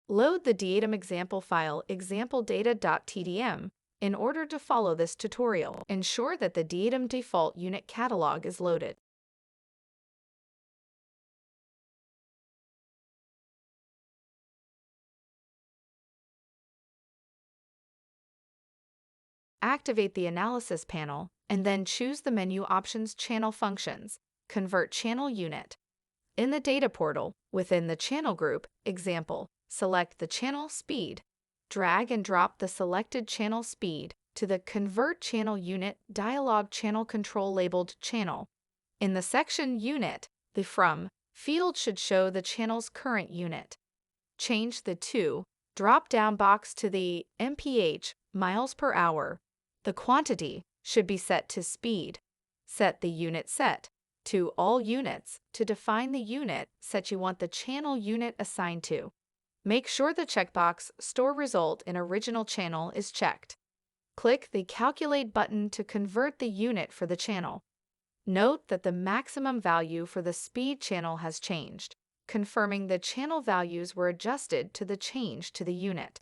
Load the DIAdem example file exampledata.tdm in order to follow this tutorial. Ensure that the DIAdem default unit catalog is loaded. Activate the Analysis panel, and then choose the menu options Channel Functions, Convert Channel Unit. In the Data Portal, within the Channel group, Example, select the channel speed. Drag and drop the selected channel speed to the Convert Channel Unit dialog channel control labeled Channel. In the section Unit, the From field should show the channel's current unit. Change the To drop-down box to the mph, miles per hour. The quantity should be set to speed. Set the unit set to all units to define the unit set you want the channel unit assigned to. Make sure the checkbox Store Result in Original Channel is checked. Click the Calculate button to convert the unit for the channel. Note that the maximum value for the speed channel has changed, confirming the channel values were adjusted to the change to the unit.